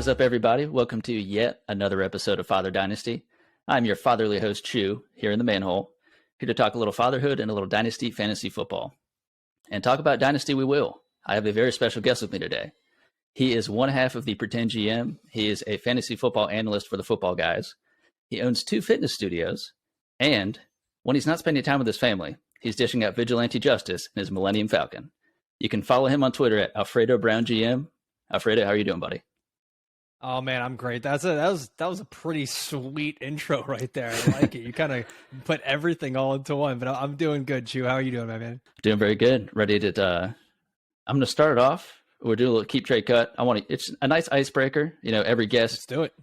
is up, everybody? Welcome to yet another episode of Father Dynasty. I'm your fatherly host, Chew, here in the manhole, here to talk a little fatherhood and a little Dynasty fantasy football. And talk about Dynasty we will. I have a very special guest with me today. He is one half of the Pretend GM. He is a fantasy football analyst for the Football Guys. He owns 2 fitness studios. And when he's not spending time with his family, he's dishing out vigilante justice in his Millennium Falcon. You can follow him on Twitter at Alfredo Brown GM. Alfredo, how are you doing, buddy? Oh man, I'm great. That was a pretty sweet intro right there. I like it. You kind of put everything all into one. But I'm doing good, Chew. How are you doing, my man? Doing very good. Ready to. I'm going to start it off. We're doing a little keep trade cut. It's a nice icebreaker. You know, every guest. Let's do it.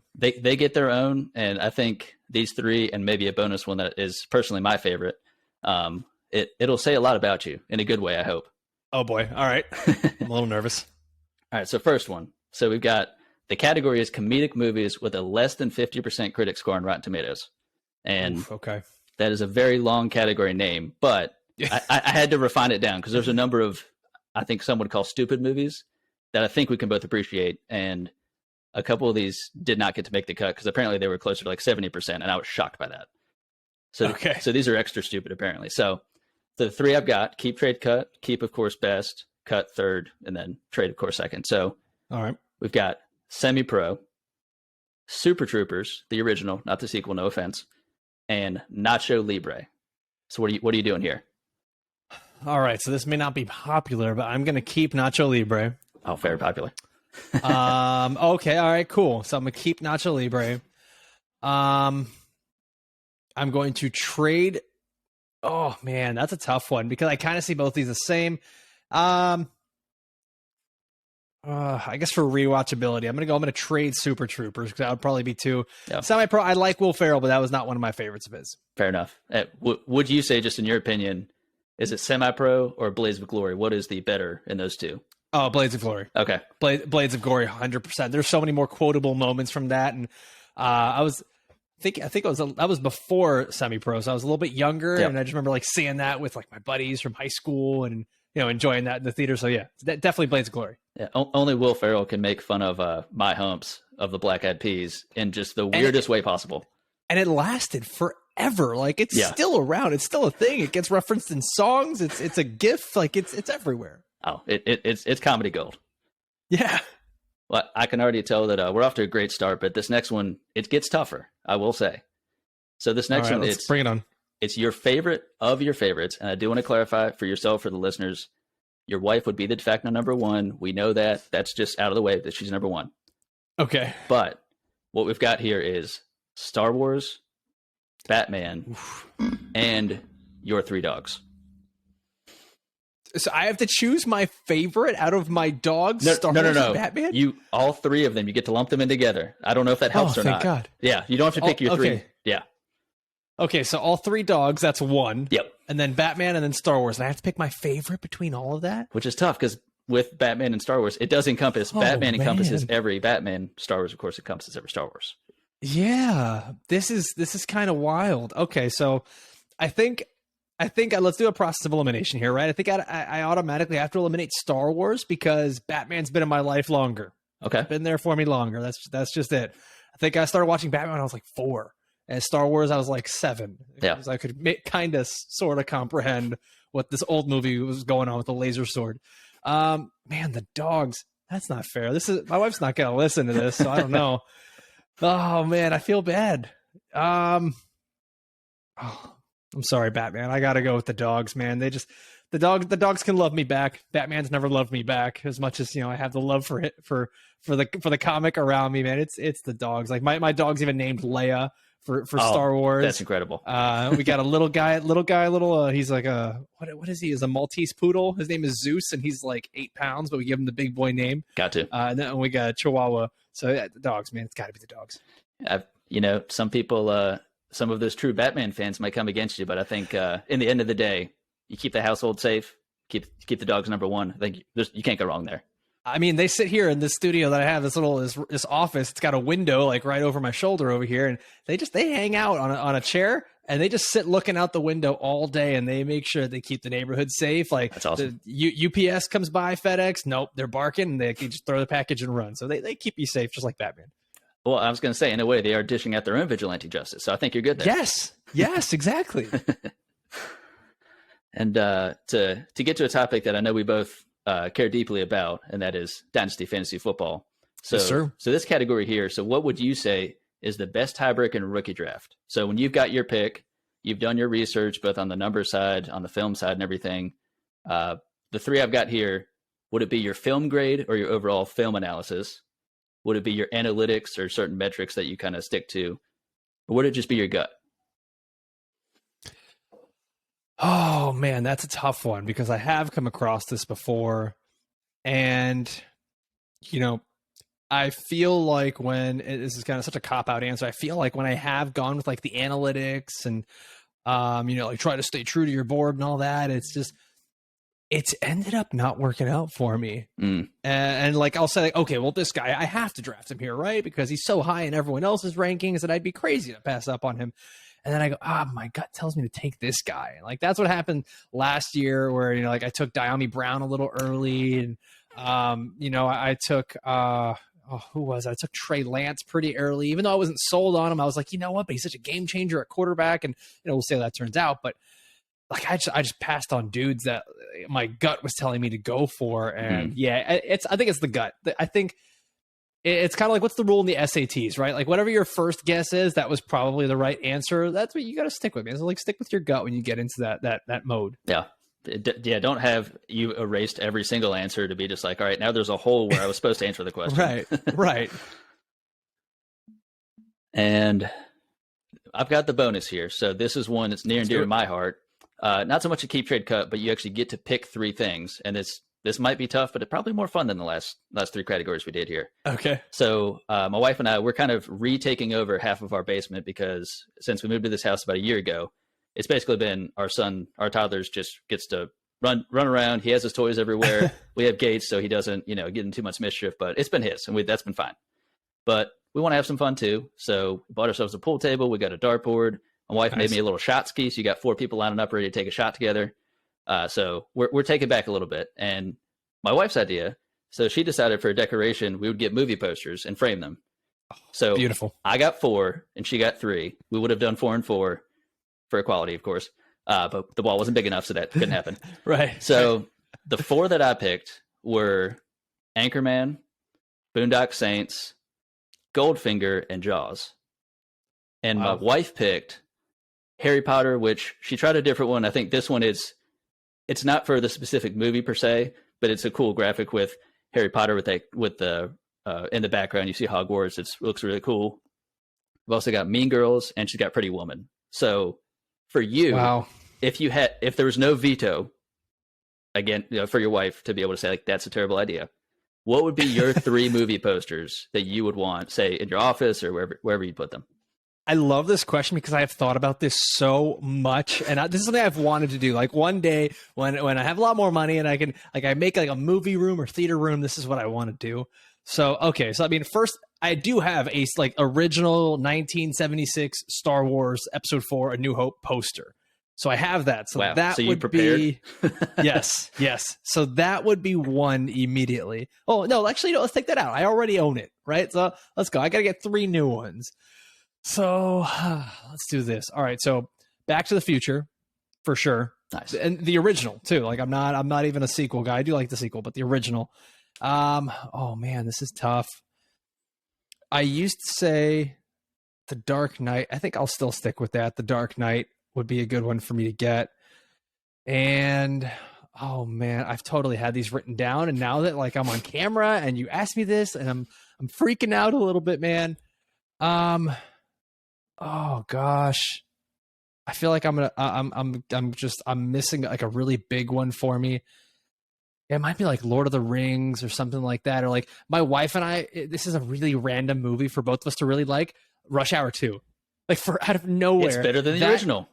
They get their own, and I think these 3 and maybe a bonus one that is personally my favorite. It'll say a lot about you in a good way, I hope. Oh boy. All right. I'm a little nervous. All right. So first one. So we've got. The category is comedic movies with a less than 50% critic score on Rotten Tomatoes. And okay, that is a very long category name, but I had to refine it down because there's a number of, I think some would call stupid movies that I think we can both appreciate. And a couple of these did not get to make the cut because apparently they were closer to like 70%. And I was shocked by that. So these are extra stupid, apparently. So the 3 I've got: keep, trade, cut. Keep, of course, best. Cut, third. And then trade, of course, second. So all right, we've got Semi-Pro, Super Troopers, the original, not the sequel, no offense, and Nacho Libre. So what are you doing here? All right, so this may not be popular, but I'm going to keep Nacho Libre. Oh, very popular. Okay, all right, cool. So I'm going to keep Nacho Libre. I'm going to trade. Oh man, that's a tough one because I kind of see both these the same. I guess for rewatchability, I'm gonna trade Super Troopers because that would probably be 2. Yep. Semi-Pro, I like Will Ferrell, but that was not one of my favorites of his. Fair enough. Would you say, just in your opinion, is it Semi-Pro or Blades of Glory? What is the better in those 2? Oh, Blades of Glory. Okay. Blades of Glory, 100%. There's so many more quotable moments from that, and I think that was before Semi-Pro, so I was a little bit younger, yep. And I just remember like seeing that with like my buddies from high school and enjoying that in the theater. So yeah, definitely Blades of Glory. Yeah, only Will Ferrell can make fun of my humps of the Black Eyed Peas in just the weirdest way possible. And it lasted forever. Like it's still around. It's still a thing. It gets referenced in songs. It's a GIF. Like it's everywhere. Oh, it's comedy gold. Yeah. Well, I can already tell that we're off to a great start, but this next one, it gets tougher, I will say. So this next one, let's bring it on. It's your favorite of your favorites, and I do want to clarify for yourself, for the listeners, your wife would be the de facto number 1. We know that. That's just out of the way, that she's number 1. Okay. But what we've got here is Star Wars, Batman, and your 3 dogs. So I have to choose my favorite out of my dogs? No. And Batman? All 3 of them, you get to lump them in together. I don't know if that helps or not. Thank God. Yeah, you don't have to pick your 3. Yeah. Okay, so all 3 dogs, that's 1. Yep. And then Batman and then Star Wars. And I have to pick my favorite between all of that? Which is tough because with Batman and Star Wars, it does encompass. Batman encompasses every Batman. Star Wars, of course, encompasses every Star Wars. Yeah, this is kind of wild. Okay, so I think let's do a process of elimination here, right? I think I automatically have to eliminate Star Wars because Batman's been in my life longer. Okay. Been there for me longer. That's just it. I think I started watching Batman when I was like 4. And Star Wars, I was like 7. Yeah. Because I could kind of sort of comprehend what this old movie was going on with the laser sword. Man, the dogs. That's not fair. My wife's not going to listen to this, so I don't know. Oh, man, I feel bad. I'm sorry, Batman. I got to go with the dogs, man. The dogs can love me back. Batman's never loved me back as much as, I have the love for it, for the comic around me, man. It's the dogs. Like my dog's even named Leia for Star Wars. That's incredible. We got a little guy, he's like what is he? He's a Maltese poodle. His name is Zeus, and he's like 8 pounds, but we give him the big boy name. Got to. And then we got a Chihuahua. So yeah, the dogs, man. It's got to be the dogs. Some people, some of those true Batman fans might come against you, but I think in the end of the day, you keep the household safe, keep the dogs number 1. I think you can't go wrong there. I mean, they sit here in this studio that I have, this office. It's got a window like right over my shoulder over here, and they hang out on a chair. and they just sit looking out the window all day, and they make sure they keep the neighborhood safe. Like That's awesome. The UPS comes by, FedEx, nope, they're barking, and they can just throw the package and run. So they keep you safe, just like Batman. Well, I was going to say, in a way, they are dishing out their own vigilante justice. So I think you're good there. Yes, exactly. And to get to a topic that I know we both care deeply about, and that is Dynasty Fantasy Football. So, Yes, sir. So this category here, so what would you say is the best tiebreaker in a rookie draft? So when you've got your pick, you've done your research, both on the number side, on the film side, and everything. The three I've got here, would it be your film grade or your overall film analysis? Would it be your analytics or certain metrics that you kind of stick to? Or would it just be your gut? Oh, man, that's a tough one because I have come across this before. And, I feel like this is kind of such a cop-out answer. I feel like when I have gone with like the analytics and, like try to stay true to your board and all that, it's ended up not working out for me. And like, I'll say, like, okay, well, this guy, I have to draft him here, right? Because he's so high in everyone else's rankings that I'd be crazy to pass up on him. And then I go, my gut tells me to take this guy. And like, that's what happened last year where, like I took Diami Brown a little early and, I took, who was it? I took Trey Lance pretty early, even though I wasn't sold on him. I was like, you know what, but he's such a game changer at quarterback. And, we'll see how that turns out. But like, I just passed on dudes that my gut was telling me to go for. And I think it's the gut. I think it's kind of like, what's the rule in the SATs, right? Like whatever your first guess is, that was probably the right answer. That's what you got to stick with, man. So like stick with your gut when you get into that mode. Yeah. Don't have you erased every single answer to be just like, all right, now there's a hole where I was supposed to answer the question. Right. And I've got the bonus here. So this is one that's near and dear to my heart. Not so much a keep, trade, cut, but you actually get to pick three things. And this might be tough, but it's probably more fun than the last three categories we did here. Okay. So my wife and I, we're kind of retaking over half of our basement because since we moved to this house about a year ago, it's basically been our toddler just gets to run around. He has his toys everywhere. We have gates so he doesn't, get in too much mischief, but it's been his and that's been fine. But we want to have some fun too. So we bought ourselves a pool table. We got a dartboard. My wife made me a little shot ski. So you got 4 people lining up ready to take a shot together. So we're taking back a little bit. And my wife's idea, so she decided for a decoration, we would get movie posters and frame them. So beautiful. I got 4 and she got 3. We would have done 4 and 4 for equality, of course. But the wall wasn't big enough, so that couldn't happen. Right. So the 4 that I picked were Anchorman, Boondock Saints, Goldfinger, and Jaws. And my wife picked Harry Potter, which she tried a different one. I think this one it's not for the specific movie per se, but it's a cool graphic with Harry Potter with the in the background. You see Hogwarts. It looks really cool. We've also got Mean Girls, and she's got Pretty Woman. So for you, if there was no veto, again, for your wife to be able to say like that's a terrible idea, what would be your 3 movie posters that you would want, say in your office or wherever you put them? I love this question because I have thought about this so much, and this is something I've wanted to do. Like one day when I have a lot more money and I can I make like a movie room or theater room, this is what I want to do. So okay, so I mean, first I do have a like original 1976 Star Wars Episode 4: A New Hope poster. So I have that. So wow. that so would be yes. So that would be one immediately. Oh no, actually no, let's take that out. I already own it, right? So let's go. I gotta get 3 new ones. So let's do this. All right. So Back to the Future, for sure. Nice. And the original too. Like I'm not even a sequel guy. I do like the sequel, but the original. Oh man, this is tough. I used to say The Dark Knight. I think I'll still stick with that. The Dark Knight would be a good one for me to get. And oh man, I've totally had these written down. And now that like I'm on camera and you asked me this, and I'm freaking out a little bit, man. Oh gosh, I feel like I'm missing like a really big one for me. It might be like Lord of the Rings or something like that, or like my wife and I. This is a really random movie for both of us to really like. Rush Hour 2, like out of nowhere, it's better than the original.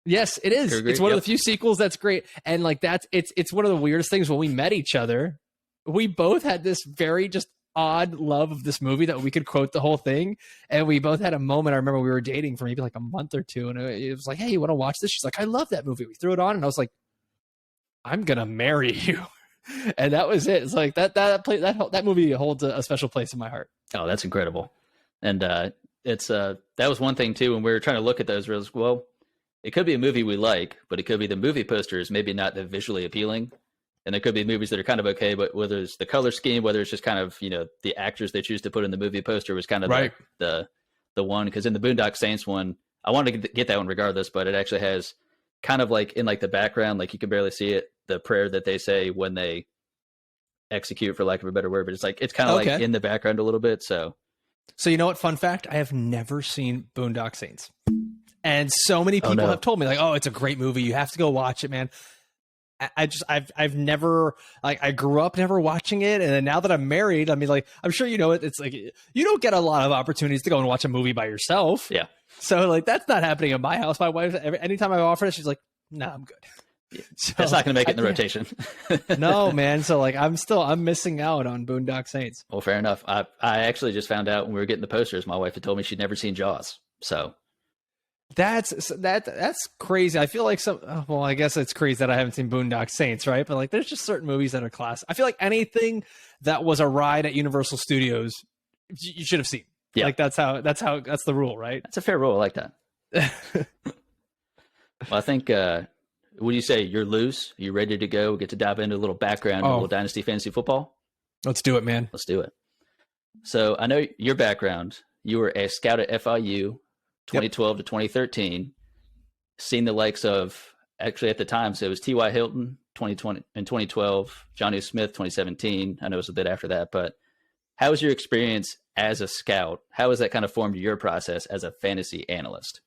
Yes, it is. It's one of the few sequels that's great, and like it's one of the weirdest things when we met each other. We both had this very just odd love of this movie that we could quote the whole thing. And we both had a moment. I remember we were dating for maybe like a month or two, and it was like, hey, you want to watch this? She's like, I love that movie. We threw it on, and I was like, I'm gonna marry you. And that was it. It's like that movie holds a special place in my heart. Oh, that's incredible. And it's that was one thing too when we were trying to look at those reels. Well, it could be a movie we like, but it could be the movie poster is maybe not that visually appealing. And there could be movies that are kind of okay, but whether it's the color scheme, whether it's just kind of, the actors they choose to put in the movie poster was kind of right. the one. Because in the Boondock Saints one, I wanted to get that one regardless, but it actually has kind of like in like the background, like you can barely see it, the prayer that they say when they execute, for lack of a better word. But it's kind of like in the background a little bit. So you know what? Fun fact: I have never seen Boondock Saints, and so many people have told me like, "Oh, it's a great movie. You have to go watch it, man." I've never, like, I grew up never watching it, and then now that I'm married, I mean, like, I'm sure it's like you don't get a lot of opportunities to go and watch a movie by yourself. Yeah. So like that's not happening in my house. My wife, anytime I offer it, she's like, "Nah, I'm good." Yeah. So, that's not going to make it in the rotation. No, man. So like I'm missing out on Boondock Saints. Well, fair enough. I actually just found out when we were getting the posters, my wife had told me she'd never seen Jaws. So that's crazy. I feel like I guess it's crazy that I haven't seen Boondock Saints, right? But like there's just certain movies that are classic. I feel like anything that was a ride at Universal Studios, you should have seen. Yeah. Like that's the rule, right? That's a fair rule. I like that. Well, I think what do you say? You're loose? Are you ready to go? Get to dive into a little background, a little Dynasty fantasy football? Let's do it, man. Let's do it. So I know your background. You were a scout at FIU, 2012 to 2013. Seen the likes of, actually at the time, so it was T.Y. Hilton, 2020 and 2012, Johnny Smith, 2017. I know it was a bit after that, but how was your experience as a scout? How has that kind of formed your process as a fantasy analyst?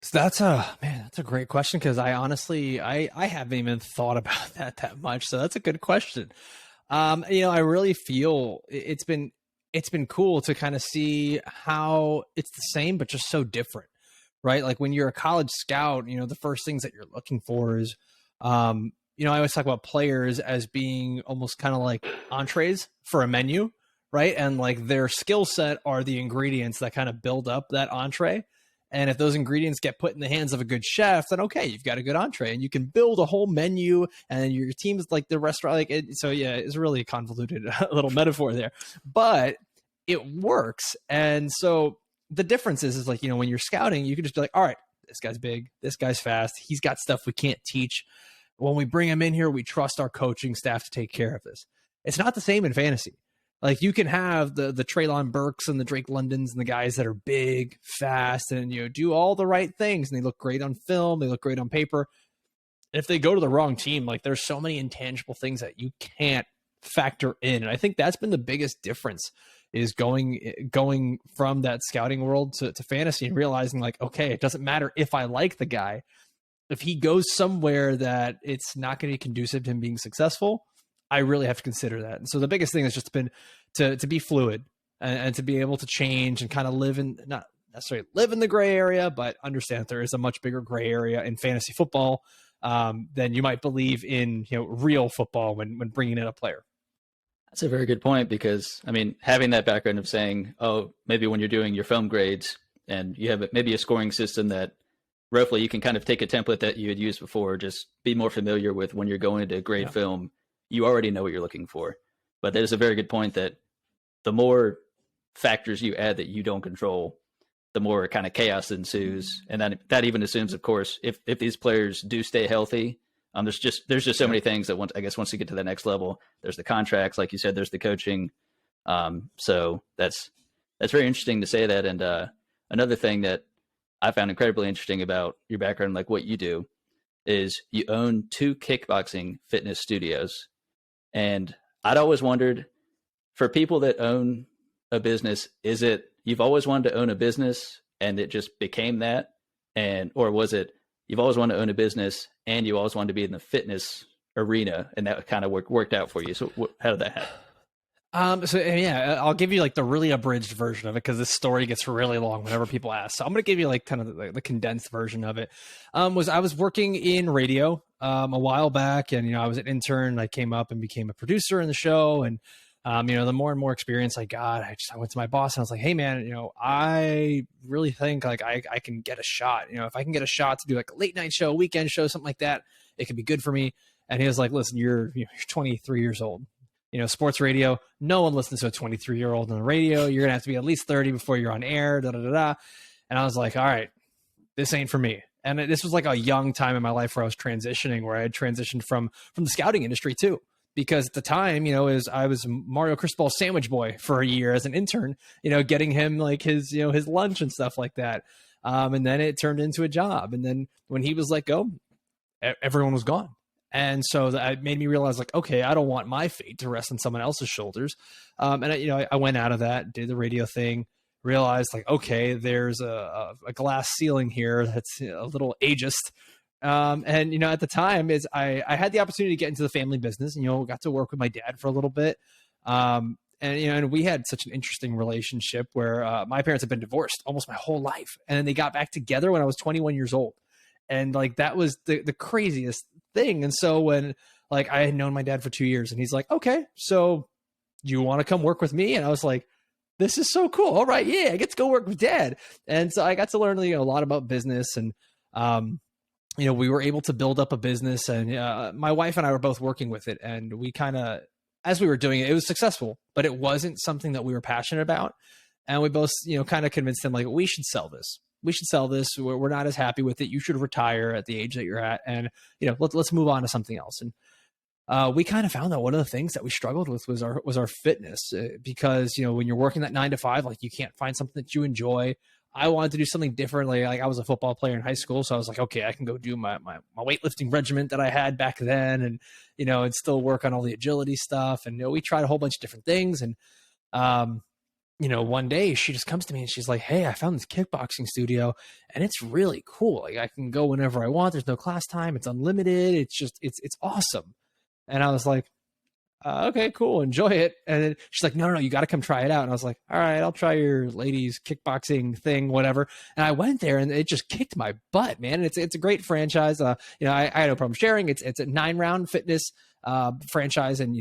So that's a great question, because I honestly haven't even thought about that much. So that's a good question. I really feel it's been cool to kind of see how it's the same but just so different, right? Like when you're a college scout, the first things that you're looking for is, I always talk about players as being almost kind of like entrees for a menu, right? And like their skill set are the ingredients that kind of build up that entree. And if those ingredients get put in the hands of a good chef, then okay, you've got a good entree, and you can build a whole menu, and your team's like the restaurant. So yeah, it's really a convoluted little metaphor there, but it works. And so the difference is like, when you're scouting, you can just be like, all right, this guy's big, this guy's fast, he's got stuff we can't teach. When we bring him in here, we trust our coaching staff to take care of this. It's not the same in fantasy. Like you can have the Treylon Burks and the Drake Londons and the guys that are big, fast, and do all the right things, and they look great on film, they look great on paper. If they go to the wrong team, like there's so many intangible things that you can't factor in. And I think that's been the biggest difference, is going from that scouting world to fantasy and realizing like, okay, it doesn't matter if I like the guy. If he goes somewhere that it's not going to be conducive to him being successful, I really have to consider that. And so the biggest thing has just been to be fluid and to be able to change and kind of not necessarily live in the gray area, but understand that there is a much bigger gray area in fantasy football than you might believe in real football when bringing in a player. That's a very good point, because I mean, having that background of saying, oh, maybe when you're doing your film grades and you have maybe a scoring system that roughly you can kind of take a template that you had used before, just be more familiar with when you're going to grade film. You already know what you're looking for. But there's a very good point that the more factors you add that you don't control, the more kind of chaos ensues. And that even assumes, of course, if these players do stay healthy, there's just so many things that once you get to the next level, there's the contracts, like you said, there's the coaching. So that's very interesting to say that. And another thing that I found incredibly interesting about your background, like what you do, is you own 2 kickboxing fitness studios. And I'd always wondered, for people that own a business, is it you've always wanted to own a business and it just became that? Or was it you've always wanted to own a business and you always wanted to be in the fitness arena, and that kind of worked out for you? So how did that happen? So yeah, I'll give you like the really abridged version of it, because this story gets really long whenever people ask. So I'm going to give you like kind of the condensed version of it. I was working in radio a while back, and I was an intern. I came up and became a producer in the show, and The more and more experience I got, I went to my boss and I was like, hey man, I really think like I can get a shot. If I can get a shot to do like a late night show, weekend show, something like that, it could be good for me. And he was like, listen, you're 23 years old. Sports radio, no one listens to a 23-year-old on the radio. You're gonna have to be at least 30 before you're on air. Da da da da. And I was like, all right, this ain't for me. And this was like a young time in my life where I was transitioning, where I had transitioned from the scouting industry too. Because at the time, I was Mario Cristobal's sandwich boy for a year as an intern, getting him like his lunch and stuff like that. And then it turned into a job. And then when he was let go, everyone was gone. And so that made me realize, like, okay, I don't want my fate to rest on someone else's shoulders. I went out of that, did the radio thing, realized like, okay, there's a glass ceiling here that's a little ageist. At the time I had the opportunity to get into the family business and, got to work with my dad for a little bit. And we had such an interesting relationship where my parents had been divorced almost my whole life. And then they got back together when I was 21 years old. And like, that was the craziest thing. And so when like I had known my dad for 2 years and he's like, okay, so you want to come work with me? And I was like, this is so cool. All right. Yeah, I get to go work with dad. And so I got to learn, a lot about business and, we were able to build up a business and my wife and I were both working with it. And we kind of, as we were doing it, it was successful, but it wasn't something that we were passionate about. And we both, kind of convinced them like, we should sell this. We should sell this. We're not as happy with it. You should retire at the age that you're at. And, let's move on to something else. And we kind of found that one of the things that we struggled with was our fitness because, when you're working that 9 to 5, like you can't find something that you enjoy. I wanted to do something differently. Like I was a football player in high school. So I was like, okay, I can go do my weightlifting regiment that I had back then and, and still work on all the agility stuff. And, we tried a whole bunch of different things. And, one day she just comes to me and she's like, hey, I found this kickboxing studio and it's really cool. Like I can go whenever I want. There's no class time. It's unlimited. It's awesome. And I was like, okay, cool. Enjoy it. And then she's like, no, you got to come try it out. And I was like, all right, I'll try your ladies kickboxing thing, whatever. And I went there and it just kicked my butt, man. And it's a great franchise. I had no problem sharing. It's a 9-round fitness franchise. And,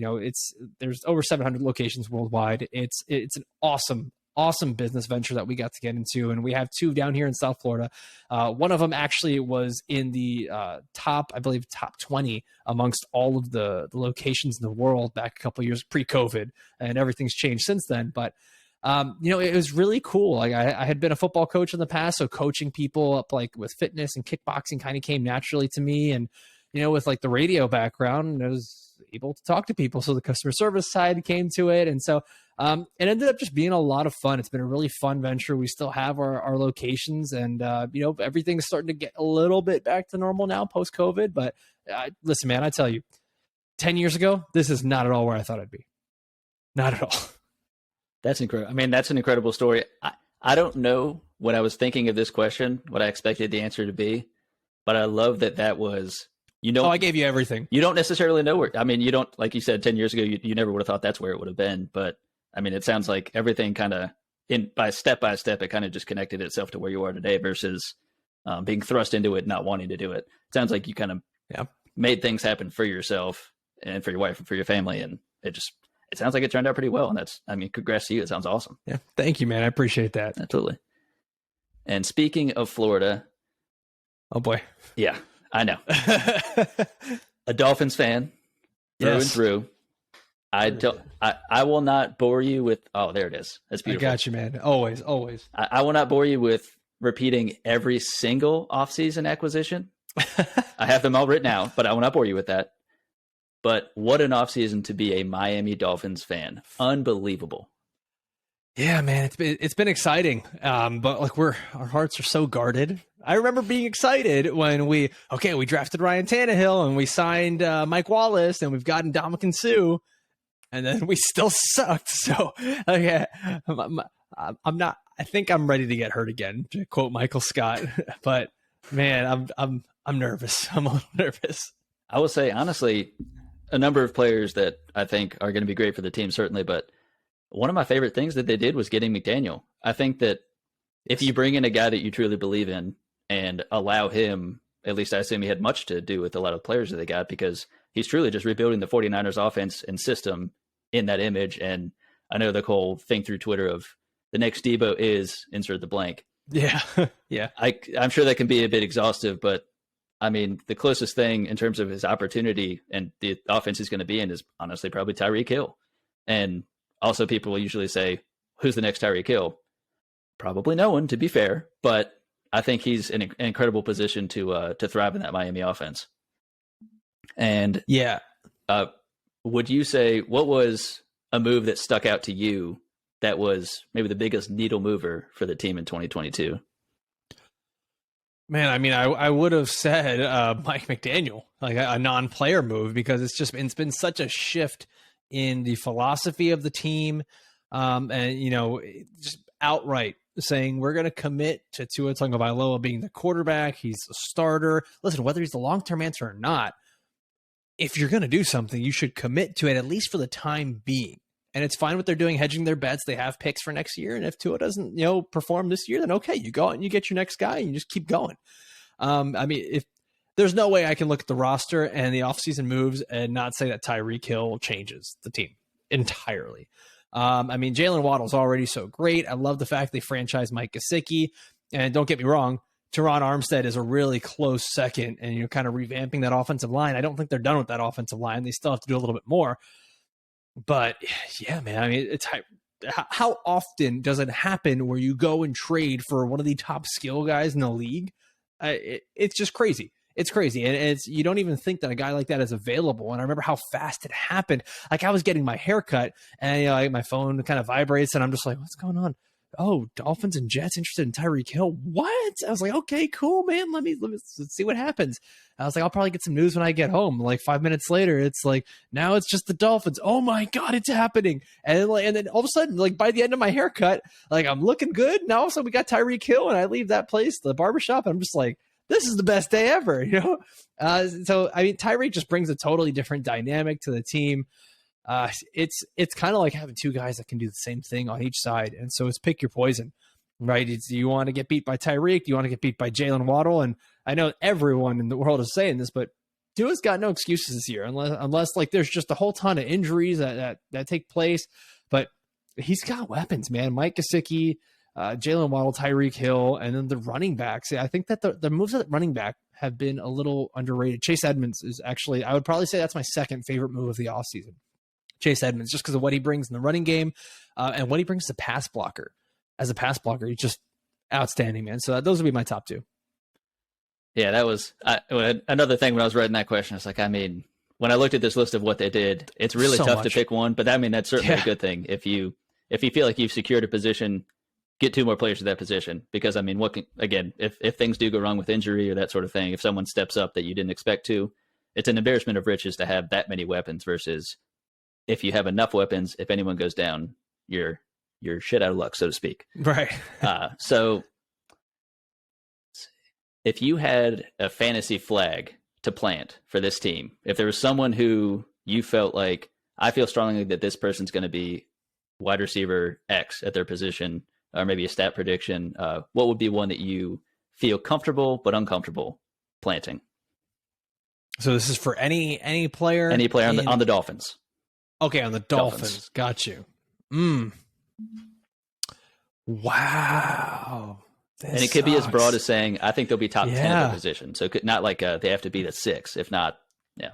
there's over 700 locations worldwide. It's an awesome business venture that we got to get into. And we have 2 down here in South Florida. One of them actually was in the top 20 amongst all of the locations in the world back a couple of years pre-COVID, and everything's changed since then. But, it was really cool. Like I had been a football coach in the past, so coaching people up like with fitness and kickboxing kind of came naturally to me. And, with like the radio background, I was able to talk to people. So the customer service side came to it. And so it ended up just being a lot of fun. It's been a really fun venture. We still have our locations and, everything's starting to get a little bit back to normal now post-COVID. But listen, man, I tell you, 10 years ago, this is not at all where I thought I'd be. Not at all. That's incredible. I mean, that's an incredible story. I don't know when I was thinking of this question, what I expected the answer to be, but I love that was, I gave you everything. You don't necessarily know where, you don't, like you said, 10 years ago, you never would have thought that's where it would have been. But I mean, it sounds like everything kind of by step, it kind of just connected itself to where you are today versus being thrust into it, not wanting to do it. It sounds like you kind of made things happen for yourself and for your wife and for your family. And it sounds like it turned out pretty well. And congrats to you. It sounds awesome. Yeah. Thank you, man. I appreciate that. Absolutely. And speaking of Florida. Oh boy. Yeah, I know. A Dolphins fan through and through. I will not bore you with, there it is. That's beautiful. I got you, man. Always. I will not bore you with repeating every single offseason acquisition. I have them all written out, but I will not bore you with that. But what an offseason to be a Miami Dolphins fan. Unbelievable. Yeah, man, it's been exciting. But like our hearts are so guarded. I remember being excited when we drafted Ryan Tannehill and we signed Mike Wallace and we've gotten Ndamukong Suh, and then we still sucked. So I think I'm ready to get hurt again, to quote Michael Scott. But man, I'm nervous. I'm a little nervous. I will say honestly, a number of players that I think are going to be great for the team, certainly, but one of my favorite things that they did was getting McDaniel. I think that if you bring in a guy that you truly believe in and allow him, at least I assume he had much to do with a lot of players that they got, because he's truly just rebuilding the 49ers offense and system in that image. And I know the whole thing through Twitter of the next Debo is insert the blank. Yeah. Yeah. I'm sure that can be a bit exhaustive, but I mean, the closest thing in terms of his opportunity and the offense he's going to be in is honestly probably Tyreek Hill. And also people will usually say, who's the next Tyreek Hill? Probably no one, to be fair, but I think he's in an incredible position to thrive in that Miami offense. And yeah, would you say, what was a move that stuck out to you that was maybe the biggest needle mover for the team in 2022? Man, I mean, I would have said Mike McDaniel, like a non-player move, because it's been such a shift in the philosophy of the team, and just outright saying we're going to commit to Tua Tagovailoa being the quarterback. He's a starter. Listen, whether he's the long-term answer or not, if you're going to do something, you should commit to it at least for the time being. And it's fine what they're doing, hedging their bets. They have picks for next year. And if Tua doesn't, perform this year, then okay, you go out and you get your next guy and you just keep going. I mean, if there's no way I can look at the roster and the offseason moves and not say that Tyreek Hill changes the team entirely. I mean, Jalen Waddle's already so great. I love the fact they franchised Mike Gesicki. And don't get me wrong, Teron Armstead is a really close second, and you're kind of revamping that offensive line. I don't think they're done with that offensive line. They still have to do a little bit more. But yeah, man, I mean, it's how often does it happen where you go and trade for one of the top skill guys in the league? It's just crazy. It's crazy. And you don't even think that a guy like that is available. And I remember how fast it happened. Like I was getting my hair cut and my phone kind of vibrates and I'm just like, what's going on? Oh, Dolphins and Jets interested in Tyreek Hill. What? I was like, okay, cool, man. Let's see what happens. I was like, I'll probably get some news when I get home. Like 5 minutes later, it's like, now it's just the Dolphins. Oh my God, it's happening. And then all of a sudden, like by the end of my haircut, like I'm looking good. Now all of a sudden we got Tyreek Hill and I leave that place, the barbershop. And I'm just like, this is the best day ever, So, I mean, Tyreek just brings a totally different dynamic to the team. It's kind of like having two guys that can do the same thing on each side. And so it's pick your poison, right? Do you want to get beat by Tyreek? Do you want to get beat by Jalen Waddle? And I know everyone in the world is saying this, but Tua's got no excuses this year unless like there's just a whole ton of injuries that take place. But he's got weapons, man. Mike Gesicki, Jalen Waddle, Tyreek Hill, and then the running backs. I think that the moves at running back have been a little underrated. Chase Edmonds is actually, I would probably say that's my second favorite move of the offseason. Chase Edmonds, just because of what he brings in the running game and what he brings to pass blocker. As a pass blocker, he's just outstanding, man. So those would be my top two. Yeah, that was another thing when I was writing that question. It's like, I mean, when I looked at this list of what they did, it's really so tough to pick one. But I mean, that's certainly a good thing. If you feel like you've secured a position, get two more players to that position. Because I mean, if things do go wrong with injury or that sort of thing, if someone steps up that you didn't expect to, it's an embarrassment of riches to have that many weapons versus if you have enough weapons, if anyone goes down, you're shit out of luck, so to speak. Right. So if you had a fantasy flag to plant for this team, if there was someone who you felt like, I feel strongly that this person's going to be wide receiver X at their position, or maybe a stat prediction, what would be one that you feel comfortable but uncomfortable planting? So this is for any player? Any player on the Dolphins. Okay, on the Dolphins. Got you. Wow. And it could be as broad as saying, I think they'll be top 10 at their position. So not like they have to be the 6. If not, yeah.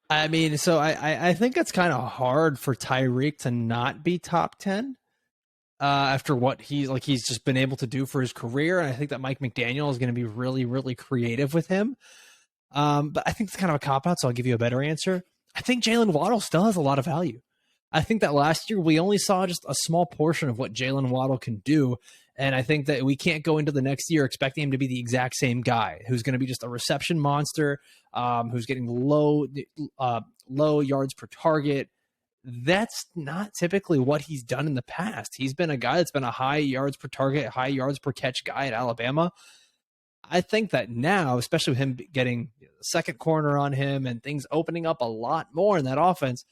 I mean, so I think it's kind of hard for Tyreek to not be top 10 after what he's just been able to do for his career. And I think that Mike McDaniel is going to be really, really creative with him. But I think it's kind of a cop-out, so I'll give you a better answer. I think Jalen Waddle still has a lot of value. I think that last year we only saw just a small portion of what Jalen Waddle can do. And I think that we can't go into the next year expecting him to be the exact same guy who's going to be just a reception monster, who's getting low yards per target. That's not typically what he's done in the past. He's been a guy that's been a high yards per target, high yards per catch guy at Alabama. I think that now, especially with him getting the second corner on him and things opening up a lot more in that offense,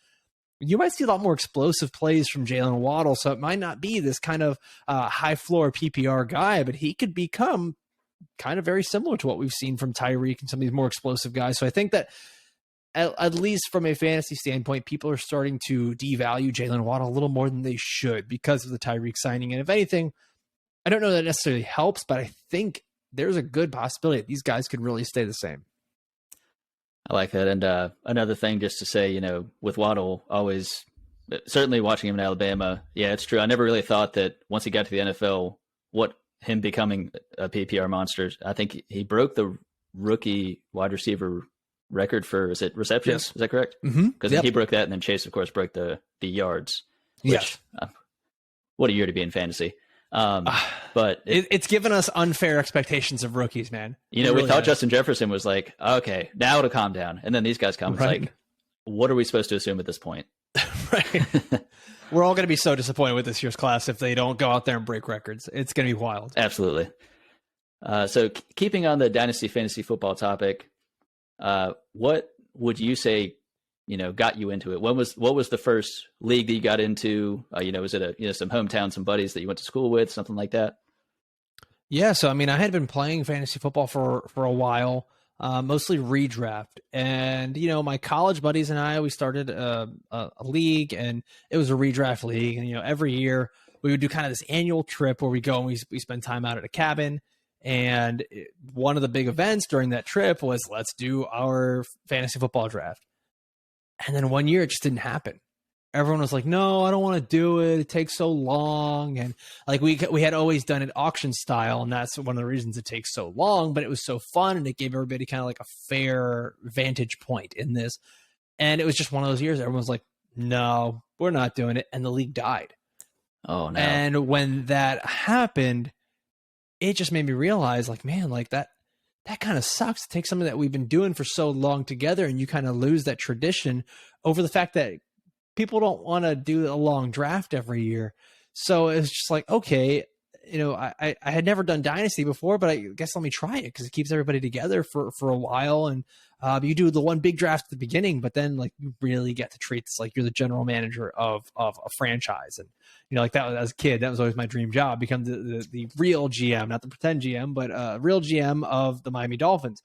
you might see a lot more explosive plays from Jalen Waddle. So it might not be this kind of high floor PPR guy, but he could become kind of very similar to what we've seen from Tyreek and some of these more explosive guys. So I think that at least from a fantasy standpoint, people are starting to devalue Jalen Waddle a little more than they should because of the Tyreek signing. And if anything, I don't know that necessarily helps, but I think there's a good possibility that these guys could really stay the same. I like that. And another thing just to say, you know, with Waddle, always, certainly watching him in Alabama, yeah, it's true. I never really thought that once he got to the NFL, him becoming a PPR monster, I think he broke the rookie wide receiver record for, is it receptions? Yes. Is that correct? Because he broke that, and then Chase, of course, broke the yards. Which, yes. What a year to be in fantasy. But it's given us unfair expectations of rookies, man. You know, we thought Justin Jefferson was like, okay, now to calm down. And then these guys come. It's like, what are we supposed to assume at this point? Right. We're all going to be so disappointed with this year's class if they don't go out there and break records. It's going to be wild. Absolutely. So keeping on the Dynasty Fantasy Football topic, what would you say, you know, got you into it? What was the first league that you got into? You know, was it some hometown, some buddies that you went to school with, something like that? Yeah. So, I mean, I had been playing fantasy football for a while, mostly redraft. And, you know, my college buddies and I, we started a league, and it was a redraft league. And, you know, every year we would do kind of this annual trip where we go and we spend time out at a cabin. And one of the big events during that trip was, let's do our fantasy football draft. And then one year it just didn't happen. Everyone was like, no, I don't want to do it. It takes so long. And like we had always done it auction style. And that's one of the reasons it takes so long, but it was so fun. And it gave everybody kind of like a fair vantage point in this. And it was just one of those years. Everyone was like, no, we're not doing it. And the league died. Oh, no. And when that happened, it just made me realize, like, man, like that kind of sucks to take something that we've been doing for so long together, and you kind of lose that tradition over the fact that people don't want to do a long draft every year. So it's just like, okay, you know, I had never done Dynasty before, but I guess let me try it because it keeps everybody together for a while. And you do the one big draft at the beginning, but then like you really get to treat this like you're the general manager of a franchise. And, you know, like that as a kid, that was always my dream job, become the real GM, not the pretend GM, but real GM of the Miami Dolphins.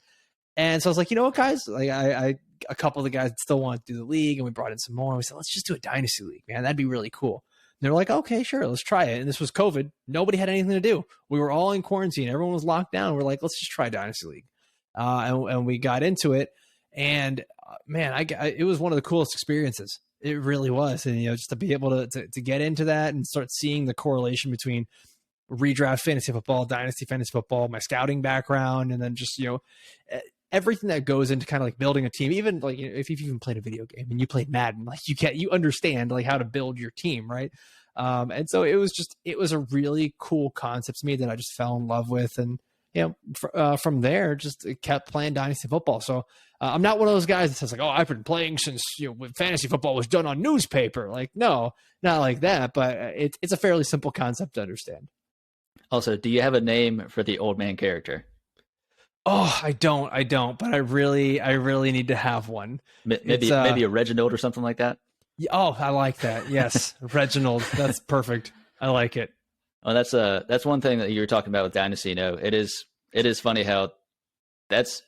And so I was like, you know what, guys, like I a couple of the guys still want to do the league, and we brought in some more. And we said, let's just do a Dynasty league, man. That'd be really cool. And they're like, okay, sure, let's try it. And this was COVID. Nobody had anything to do. We were all in quarantine. Everyone was locked down. We're like, let's just try Dynasty League. And we got into it. And man, it was one of the coolest experiences. It really was. And, you know, just to be able to get into that and start seeing the correlation between redraft fantasy football, Dynasty fantasy football, my scouting background, and then just, you know, everything that goes into kind of like building a team. Even like, you know, if you've even played a video game and you played Madden, like you understand like how to build your team, right? And so it was a really cool concept to me that I just fell in love with. And, you know, from there, just kept playing Dynasty football. So I'm not one of those guys that says like, oh, I've been playing since, you know, when fantasy football was done on newspaper. Like, no, not like that. But it's a fairly simple concept to understand. Also, do you have a name for the old man character? Oh, I don't, but I really need to have one. Maybe a Reginald or something like that. Oh, I like that. Yes, Reginald. That's perfect. I like it. Well, that's one thing that you were talking about with Dynasty. You know, it is funny how that's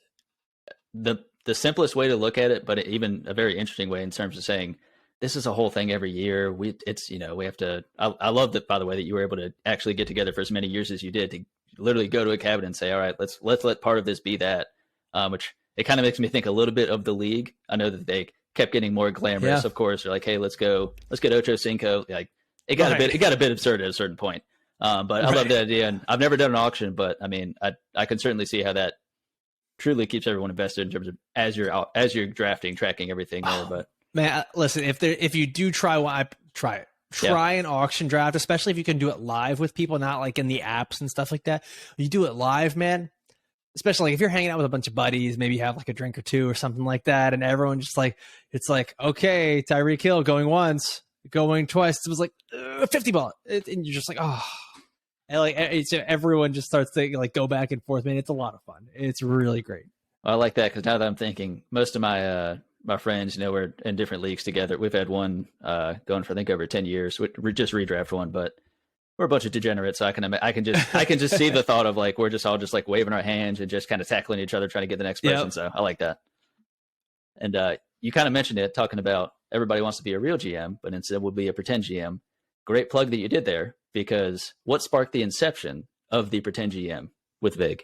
the simplest way to look at it, but even a very interesting way in terms of saying this is a whole thing every year. We have to. I love that, by the way, that you were able to actually get together for as many years as you did to literally go to a cabin and say, all right, let's let part of this be that, which it kind of makes me think a little bit of the league. I know that they kept getting more glamorous, of course. They're like, hey, let's get Ocho Cinco. Like it got a bit absurd at a certain point. But I love that idea, and I've never done an auction, but I mean, I can certainly see how that truly keeps everyone invested in terms of as you're drafting, tracking everything there. But man, listen, if you do try one, try it. Try an auction draft, especially if you can do it live with people, not like in the apps and stuff like that. You do it live, man. Especially like if you're hanging out with a bunch of buddies, maybe you have like a drink or two or something like that, and everyone just like, it's like, okay, Tyreek Hill going once, going twice. It was like $50, and you're just like, oh, and like everyone just starts to like go back and forth. Man, it's a lot of fun. It's really great. Well, I like that because now that I'm thinking, most of my friends, you know, we're in different leagues together. We've had one going for I think over 10 years. We just redraft one, but we're a bunch of degenerates. So I can just see the thought of like we're just all just like waving our hands and just kind of tackling each other, trying to get the next person. Yep. So I like that. And you kind of mentioned it, talking about everybody wants to be a real GM, but instead will be a pretend GM. Great plug that you did there, because what sparked the inception of the pretend GM with Vig?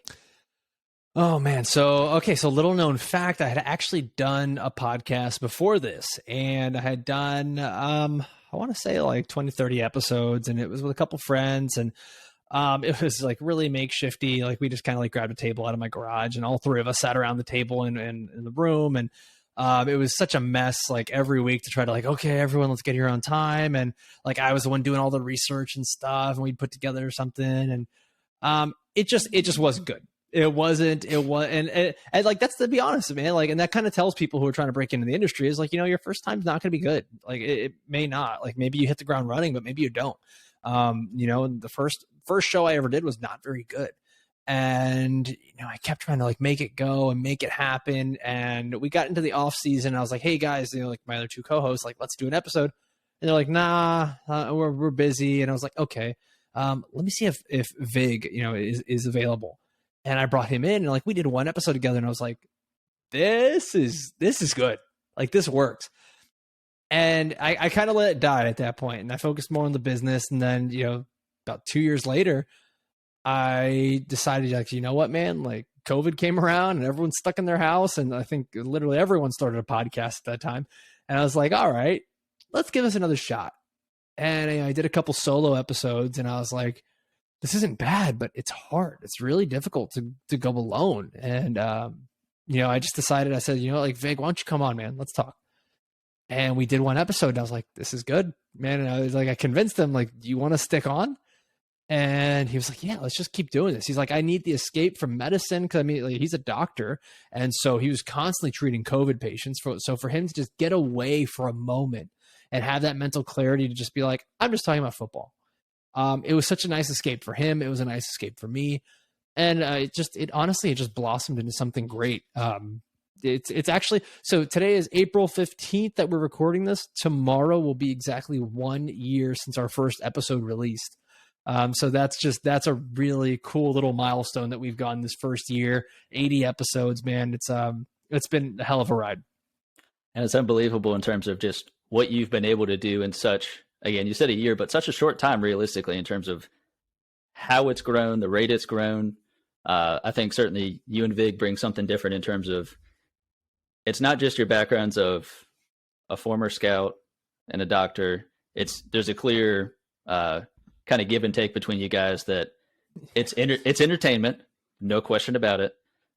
Oh man. So little known fact, I had actually done a podcast before this, and I had done, I want to say like 20, 30 episodes, and it was with a couple friends, and it was like really makeshifty. Like we just kind of like grabbed a table out of my garage, and all three of us sat around the table in the room. And it was such a mess, like every week to try to like, okay, everyone, let's get here on time. And like, I was the one doing all the research and stuff, and we'd put together something, and it just wasn't good. It was, and like, that's, to be honest, man, like, and that kind of tells people who are trying to break into the industry is like, your first time's not going to be good. Like it may not, like maybe you hit the ground running, but maybe you don't. The first show I ever did was not very good. And, I kept trying to like make it go and make it happen. And we got into the off season. I was like, hey guys, like my other two co-hosts, like, let's do an episode. And they're like, nah, we're busy. And I was like, okay, let me see if Vig, is available. And I brought him in, and like we did one episode together, and I was like, this is good. Like this works. And I kind of let it die at that point, and I focused more on the business. And then, about 2 years later, I decided, like, you know what, man, like COVID came around and everyone's stuck in their house. And I think literally everyone started a podcast at that time. And I was like, all right, let's give this another shot. And I did a couple solo episodes, and I was like, this isn't bad, but it's hard. It's really difficult to go alone. And, I just decided, I said, like, Vig, why don't you come on, man? Let's talk. And we did one episode, and I was like, this is good, man. And I was like, I convinced him, like, do you want to stick on? And he was like, yeah, let's just keep doing this. He's like, I need the escape from medicine. Cause like, he's a doctor. And so he was constantly treating COVID patients. So for him to just get away for a moment and have that mental clarity to just be like, I'm just talking about football. It was such a nice escape for him. It was a nice escape for me. And it honestly just blossomed into something great. It's actually, so today is April 15th that we're recording this. Tomorrow will be exactly 1 year since our first episode released. So that's a really cool little milestone that we've gone this first year, 80 episodes, man. It's been a hell of a ride. And it's unbelievable in terms of just what you've been able to do in such, again, you said a year, but such a short time realistically in terms of how it's grown, the rate it's grown. I think certainly you and Vig bring something different in terms of, it's not just your backgrounds of a former scout and a doctor. There's a clear kind of give and take between you guys that it's entertainment, no question about it.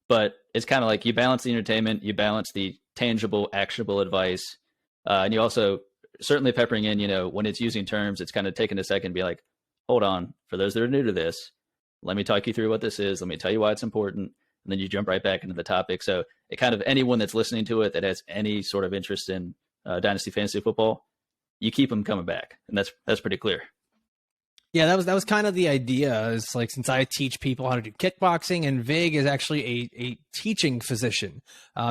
But it's kind of like you balance the entertainment, you balance the tangible, actionable advice, and you also certainly peppering in, when it's using terms, it's kind of taking a second to be like, hold on, for those that are new to this, let me talk you through what this is. Let me tell you why it's important. And then you jump right back into the topic. So it kind of, anyone that's listening to it that has any sort of interest in Dynasty fantasy football, you keep them coming back. And that's pretty clear. Yeah, that was kind of the idea. Is like, since I teach people how to do kickboxing, and Vig is actually a teaching physician.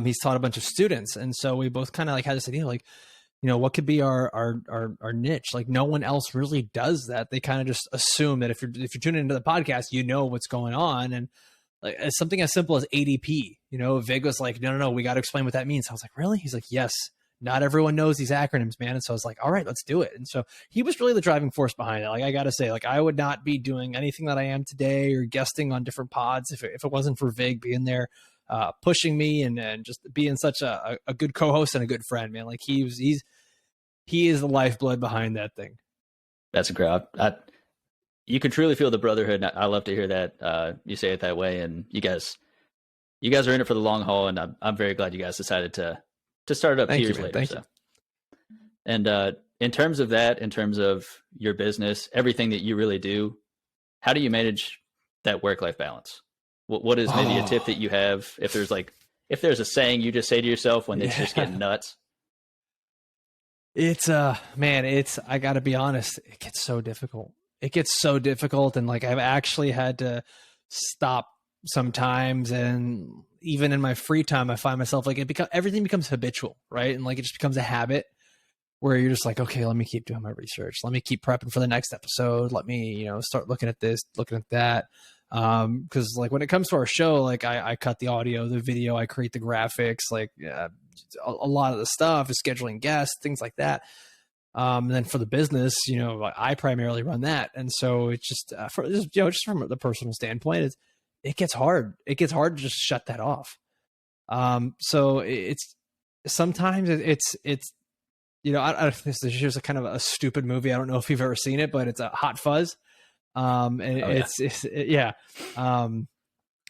He's taught a bunch of students. And so we both kind of like had this idea, like, what could be our niche? Like no one else really does that. They kind of just assume that if you're tuning into the podcast, what's going on. And like it's something as simple as ADP, Vig was like, no, we got to explain what that means. I was like, really? He's like, yes. Not everyone knows these acronyms, man. And so I was like, all right, let's do it. And so he was really the driving force behind it. Like, I got to say, like, I would not be doing anything that I am today or guesting on different pods if it wasn't for Vig being there, pushing me and just being such a good co-host and a good friend, man. Like he is the lifeblood behind that thing. That's great. You can truly feel the brotherhood. I love to hear that you say it that way. And you guys are in it for the long haul. And I'm very glad you guys decided to start it up 2 years later. Thank you. And in terms of that, in terms of your business, everything that you really do, how do you manage that work-life balance? What is maybe a tip that you have? If there's a saying you just say to yourself when it's just getting nuts? It's I gotta be honest, it gets so difficult. And like, I've actually had to stop sometimes. And even in my free time, I find myself like everything becomes habitual, right? And like, it just becomes a habit where you're just like, okay, let me keep doing my research. Let me keep prepping for the next episode. Let me, start looking at this, looking at that. Cause like when it comes to our show, like I cut the audio, the video, I create the graphics, like a lot of the stuff is scheduling guests, things like that. And then for the business, I primarily run that. And so it's just, just from the personal standpoint, it gets hard. It gets hard to just shut that off. So sometimes it's here's a kind of a stupid movie. I don't know if you've ever seen it, but it's a Hot Fuzz. Yeah.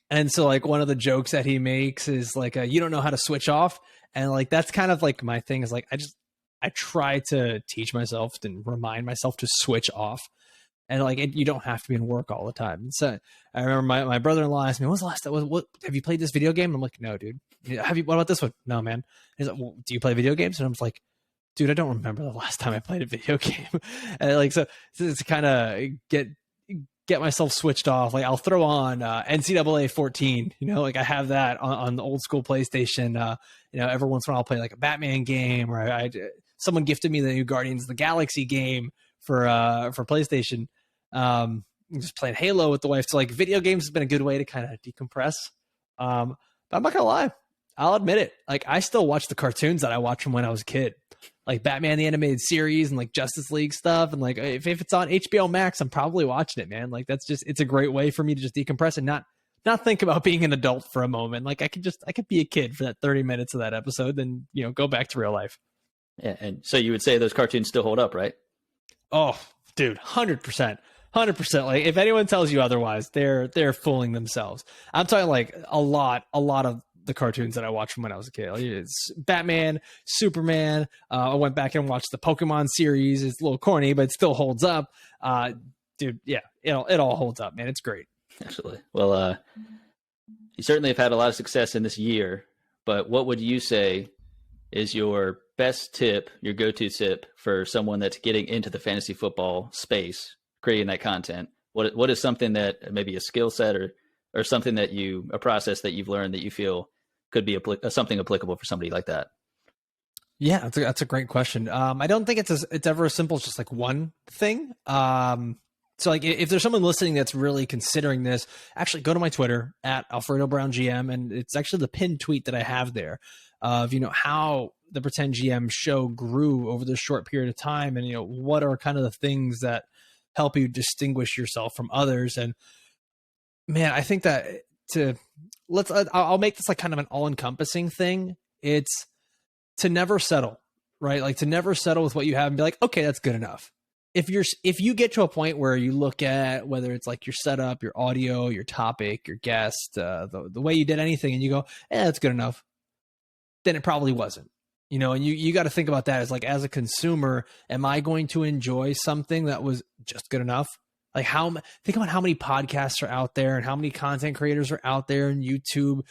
And so like one of the jokes that he makes is like, you don't know how to switch off. And like, that's kind of like my thing is like, I try to teach myself and remind myself to switch off. And like, you don't have to be in work all the time. So I remember my brother-in-law asked me, when's the last time, what have you played this video game? And I'm like, no, dude. What about this one? No, man. He's like, well, do you play video games? And I'm like, dude, I don't remember the last time I played a video game. And like, so it's kind of get myself switched off. Like I'll throw on NCAA 14, like I have that on the old school PlayStation. Every once in a while I'll play like a Batman game, or someone gifted me the new Guardians of the Galaxy game for PlayStation. I'm just playing Halo with the wife. So like video games has been a good way to kind of decompress. But I'm not gonna lie, I'll admit it. Like I still watch the cartoons that I watched from when I was a kid, like Batman the Animated Series and like Justice League stuff. And like if it's on HBO Max, I'm probably watching it, man. Like it's a great way for me to just decompress and not think about being an adult for a moment. Like I could be a kid for that 30 minutes of that episode, then go back to real life. Yeah, and so you would say those cartoons still hold up, right? Oh, dude, 100%. 100%. Like if anyone tells you otherwise, they're fooling themselves. I'm talking like a lot of the cartoons that I watched from when I was a kid. Like, it's Batman, Superman. I went back and watched the Pokemon series. It's a little corny, but it still holds up. Dude, yeah, it all holds up, man. It's great. Absolutely. Well, you certainly have had a lot of success in this year, but what would you say is your best tip, your go-to tip for someone that's getting into the fantasy football space, creating that content? What is something that maybe a skill set or something a process that you've learned that you feel could be something applicable for somebody like that? Yeah, that's a great question. I don't think it's ever as simple as just like one thing. So like if there's someone listening that's really considering this, actually go to my Twitter at Alfredo Brown GM, and it's actually the pinned tweet that I have there of how the Pretend GM show grew over this short period of time, and what are kind of the things that help you distinguish yourself from others. And man, I think that I'll make this like kind of an all-encompassing thing. It's to never settle, right? Like to never settle with what you have and be like, okay, that's good enough. If you get to a point where you look at whether it's like your setup, your audio, your topic, your guest, the way you did anything, and you go, that's good enough, then it probably wasn't. And you got to think about that as a consumer, am I going to enjoy something that was just good enough? Like think about how many podcasts are out there and how many content creators are out there and YouTube,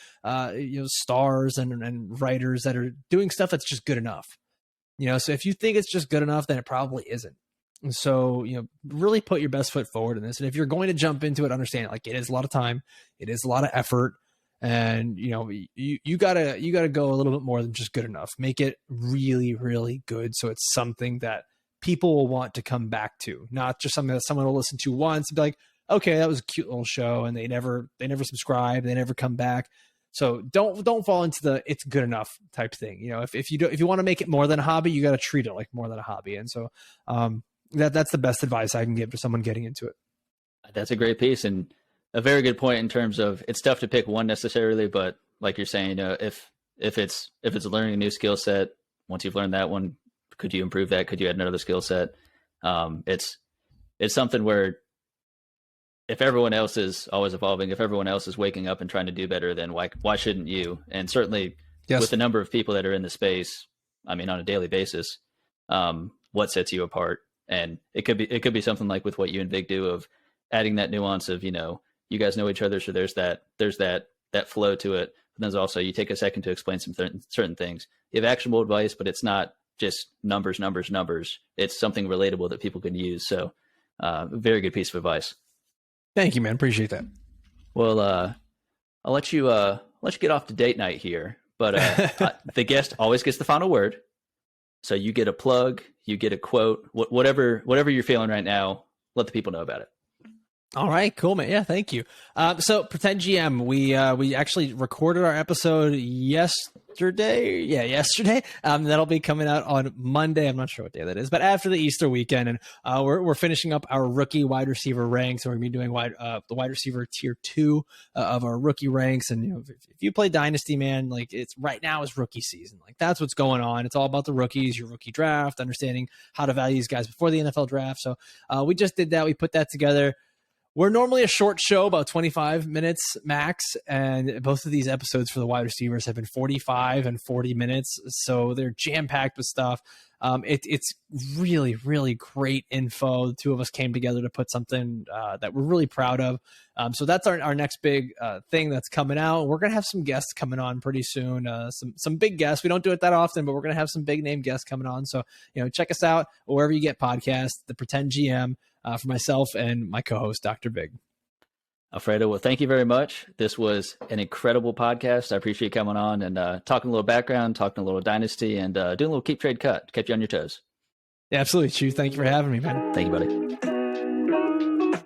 stars and writers that are doing stuff that's just good enough. So if you think it's just good enough, then it probably isn't. And so, really put your best foot forward in this. And if you're going to jump into it, understand like it is a lot of time, it is a lot of effort. And you gotta go a little bit more than just good enough. Make it really, really good, so it's something that people will want to come back to, not just something that someone will listen to once and be like, okay, that was a cute little show, and they never subscribe, they never come back. So don't fall into the it's good enough type thing. If you want to make it more than a hobby, you got to treat it like more than a hobby. And so that's the best advice I can give to someone getting into it. That's a great piece and a very good point in terms of it's tough to pick one necessarily, but like you're saying, if it's learning a new skill set, once you've learned that one, could you improve that? Could you add another skill set? It's something where if everyone else is always evolving, if everyone else is waking up and trying to do better, then why shouldn't you? And certainly with the number of people that are in the space, I mean, on a daily basis, what sets you apart? And it could be something like with what you and Vig do of adding that nuance of, you guys know each other. So there's that flow to it. But there's also, you take a second to explain some certain things. You have actionable advice, but it's not just numbers. It's something relatable that people can use. So very good piece of advice. Thank you, man. Appreciate that. Well, I'll let you get off to date night here, but the guest always gets the final word. So you get a plug, you get a quote, whatever you're feeling right now, let the people know about it. All right, cool, man. Yeah, thank you. So Pretend GM, we actually recorded our episode yesterday. Yeah, yesterday. That'll be coming out on Monday. I'm not sure what day that is, but after the Easter weekend, and we're finishing up our rookie wide receiver ranks. So we're gonna be doing the wide receiver tier 2 of our rookie ranks. And if you play Dynasty, man, like it's right now is rookie season. Like that's what's going on. It's all about the rookies, your rookie draft, understanding how to value these guys before the NFL draft. So we just did that. We put that together. We're normally a short show, about 25 minutes max, and both of these episodes for the wide receivers have been 45 and 40 minutes, so they're jam-packed with stuff. It's really, really great info. The two of us came together to put something that we're really proud of. So that's our next big thing that's coming out. We're going to have some guests coming on pretty soon, some big guests. We don't do it that often, but we're going to have some big-name guests coming on. So, check us out wherever you get podcasts, The Pretend GM. For myself and my co-host, Dr. Big. Alfredo, well, thank you very much. This was an incredible podcast. I appreciate you coming on and talking a little background, talking a little Dynasty, and doing a little Keep Trade Cut. Kept you on your toes. Yeah, absolutely, Chew. Thank you for having me, man. Thank you, buddy.